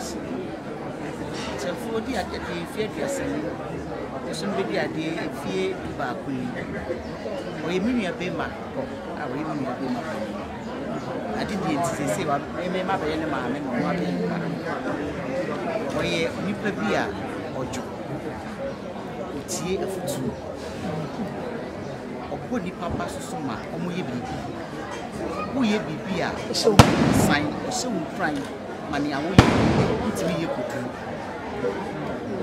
Gas. Achemfour di ade fie aduasani. Osun be di ade fie ba kuni. Oye mi nua be ma ko. Oye mi nua be ma. Ade di enti se wa me ma be ne ma me no ma be. Oye nipa bi a ojo. Otie afutu. Obo nipa pa so ma omo ye bibi. Wo ye bibi a so sign so prime mani awo ye ntimi ye kotu.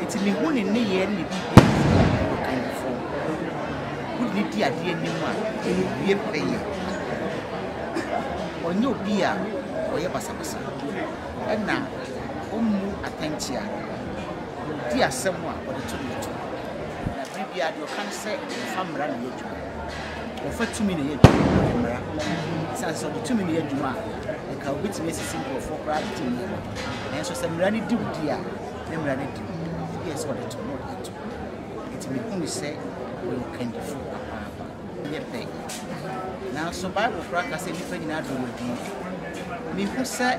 Eti me hu ne ye ne bibi kind of for. Wo ni di ade anim a ye peye. Onye obi a oye basabasa. Na omu atentia. Di asem a ode to me to. Na bibi a de o kan se famra na ye djuma. Ofa tumi na ye djuma. Sanso de tumi na ye djuma. E ka obi timi sisi ko for private tumi. Na so samra ni di udi a, na mra ni di. Yes what it no it. It me hu se we can do papa. Ye pay. Now so Bible praka say nipa nyina do odi. Me hu se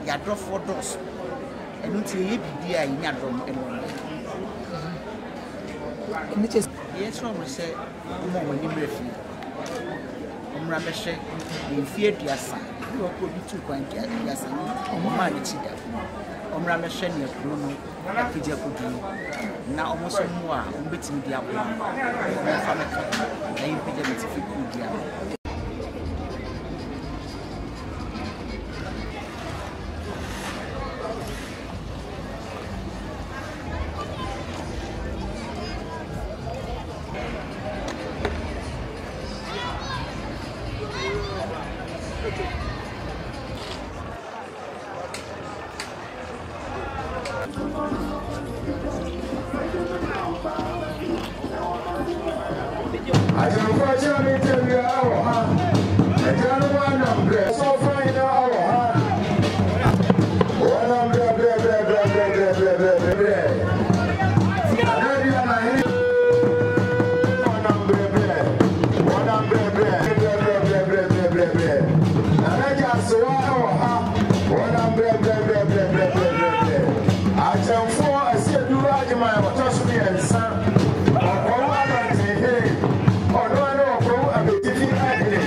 ya drop for dos. Enu ti ye bibia nya drum enu. Ni just yes from say mo mo ni mrefi. Omra behwe ni fie aduasa. Ni ko bi 2 aduasa ni omo ma ni chida. Omra behwe ni akuro no akija kodu. Na omo so mu a ombetimi di abo. Na fa me ka. Na yin pija metifi kodu ya. Achemfour Asiedu Agyeman III. Kwahu Easter Kwahu Abetifi Hene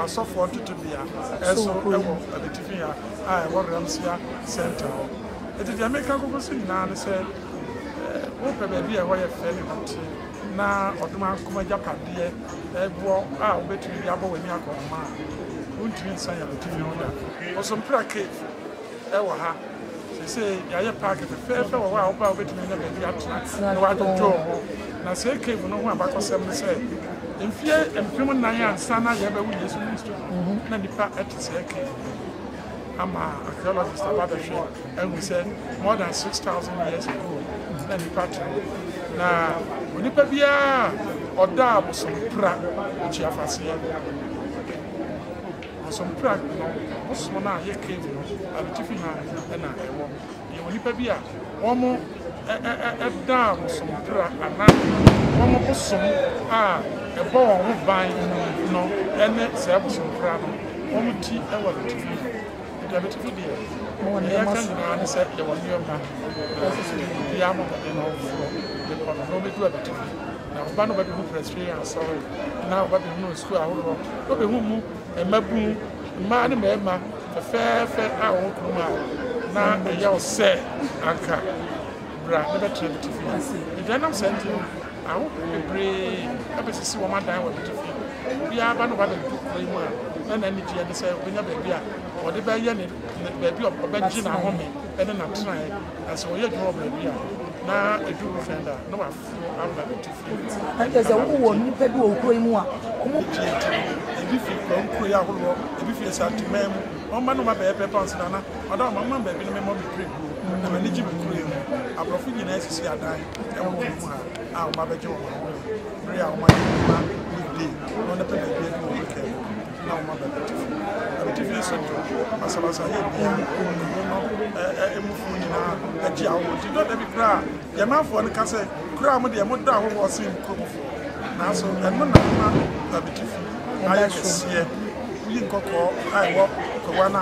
so for to be so Abetifi Hene Adonten Center. It is the American Congress now say open baby where fairly na oduma kuma japade ebo obetumi bi abo wani akoma untimi nsan ya Abetifi Hene oso mpra cave ha say ya park fe wa oba obetumi na baby atena na wa dojo na say cave no ho abakosem say mfie empem nan ansa na ya ba wu Yesu Kristo na nipa say cave ama archaeologists Abetifi and we said more than 6,000 years ago na nipa na onipa bia oda abosompra chiafase abosompra no na ye cave no Abetifi Hene na ewo ye onipa bia omo eda abosompra ana omo bosom ebo won ban no ene se abosompra no omo ti ewo Abetifi Hene Abetifi Hene ya kan na se ye won yoma ya mo no be do Abetifi na ba no be hu experience sorry na ba be hu school ahoro no be hu mu emabu ma ne mema fe a kuma na ya o se aka bra ne be try Abetifi Hene the nam sent awo bebre abesisi wo madan wa Abetifi bia ba no ba be do mu a na ni tie de se onya baby a o de ba ye ne baby oba gi na home ene na try as o ye do baby a na edu defender no wa amba Abetifi and there's a woman who paid to go in one. Ebi fi kro ya holo ebi fi satimem o ma no ma be pounds na na oda mama baby no me mo be pray na ma ni ji be kro emu abrofo nyina asisi adan e wo mu a o ma be je wo pray a o ma day no na pe be do ke na o ma be Abetifi Hene so asabasa ye bia no emu fu nyina aji awo ti do da bi kra ye ma fo ne ka se kra mo de mo da ho wo sin kromfo na so eno na Abetifi aye kese yi nkoko ai wo ko wa na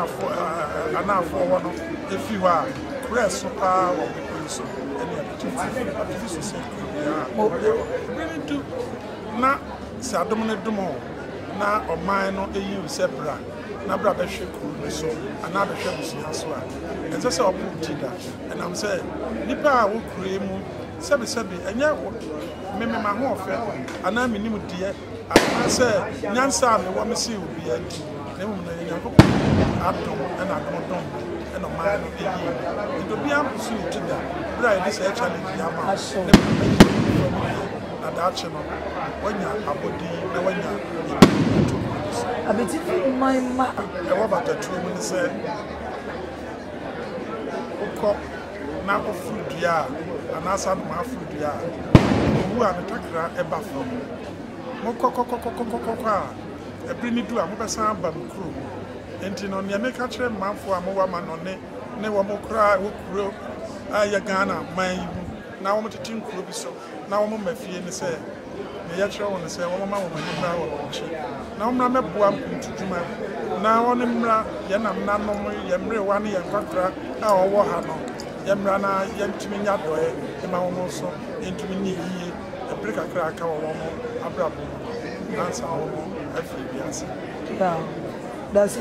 afo wo no efi wa press pa wo so ene Abetifi so se ya really do na se adom ne dum na oman no eyi usebra na bra be hwe kru so ana be hwe busia so a ense se oputi da and am say nipa a wo kru mu sebi enya me ma ho ofe ana minim die ana se nyansa me wo me si obi adi na mu na enya ko atom na atom na man no eyi do bia mpusu ti da bra e say challenge ya ma na da che no wanya abodi na wanya Abetifi my ma e wa bata tu mu se ko na ofudua anasa ma afudua owu a metakra e ba fo mo kokokokokokoko a ebri ni du a mo besa ba mkro enti no ne meka kire manfo a mo wa ma no ne wo mo kra wo kuro a ya Ghana man na wo mo tete nkuro bi so na wo mo mafie ni se me ya kire wo ne se wo ma wo ni bra wo chi na wo mra meboa ntuduma na wo ne mra ye nam na no mo ye mre wa ne ye kwakra a wo ha no ye mra na ye ntimi nya doye e ma wo mo so ntimi ni yie e break akra aka wo mo abrabo answer wo mo afi biase that's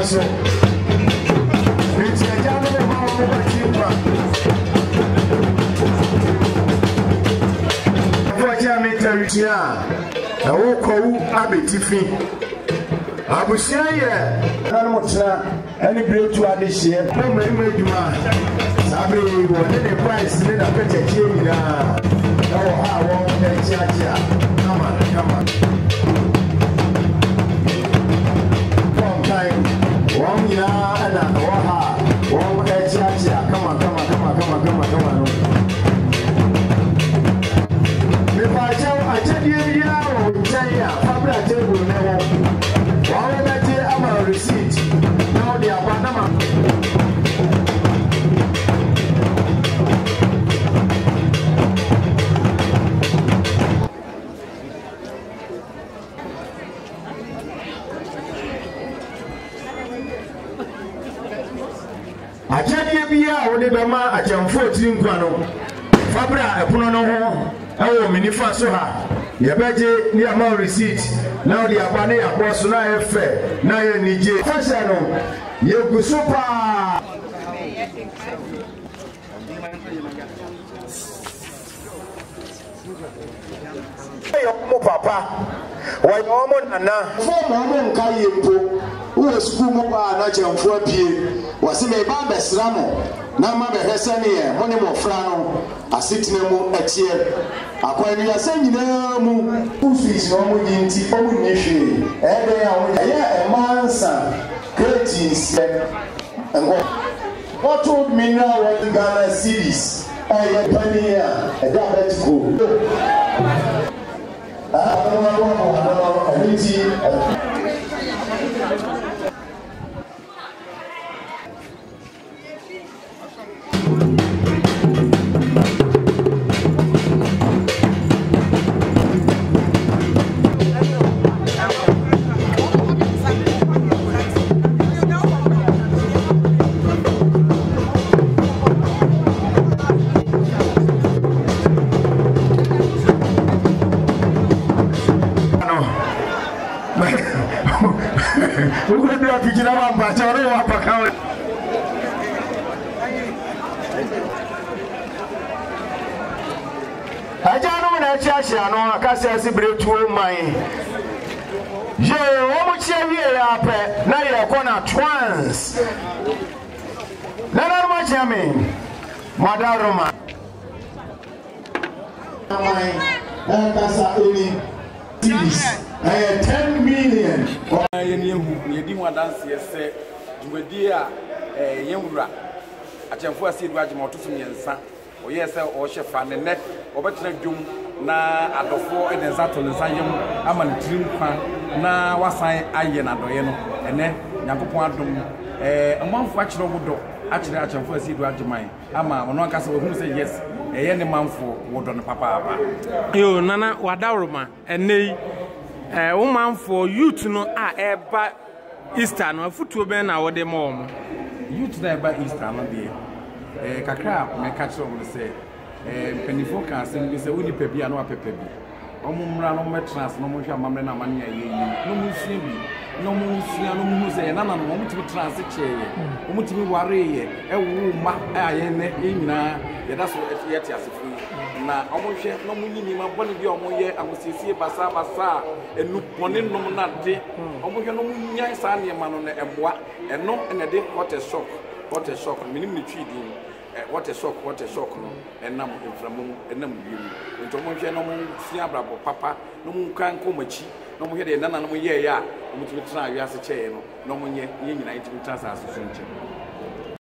So, it's a abusua na wo Kwahu Abetifi abusua ye na mo tena ani bretu ade hye na mari adwuma sabe wo ne price ne na pete nyina na wo ha wo na chiachi come on come time one ya na wo ha wo na chiachi come on me pa chao achadie ya o chaya fabra table ne wo wa na je ama receipt now they are banama achadie bia o de be ma Achemfour nkwa no fabra epono no ho ewo minifa so ha ye beje ni ama receipt now the abane yakwo so na efe na ye nije fashion no ye gusupa yo mo papa wa yo mo nana fo mo nka yempo wo school mo ba na Achemfour pie wase me ba besra mo na ma be hese ne ye mo ne mo fra no asetena mu achie akwani ya sanyina mu office no mo yinti o mu nhwe ebe ya wo ya emansa creatines ngo what told me now what the Ghana series I pania e da betiko we're going to get out of the I don't know church, I know I can't say breakthrough mine. Yo, how much here up? Now you're gonna trans. Not much, I mean, Madame Roma. I had 10 million. You didn't want to dance, yes, sir. You were dear, young rat. Achemfour Asiedu Agyeman III. Or yes, sir, or chef and the neck, or better doom. Na adofo e densato le sayem ama ne trim kwa na wasan aye na doye no ene Nyankopon adom amanfo akire wodo akire Achemfour Asiedu Agyeman ama ono ankasa wo hu say yes eye ne manfo wodo no papa apa yo nana wadawroma enei wo manfo youth no a eba Easter no afutuo ben na wode mo youth na eba Easter no de kakra me catch wo say penifo ka asem bi se woni pebi ano apepe bi omumra no metrans no mo hwa mamre na mane aye no mu sua bi no mu sua no mu se na no mo timi trans cheye mo timi ware ye ewu ma aye ne nyina ye da so ye ti asefu na omo hwe no mu nyini ma bone bi omo ye agosiesie basa enu pone no na de omo hwe no mu nyan sa ne ma no na emboa eno ene de what a shock minim ni twi din what a shock no enam inframu enam biu nto mo hwe no mo fia brabo papa no mo kan ko machi no mo hwe de nana no mo ye ya mo tumi tena awiase cheye no mo nye nyina intimi trans aso so nche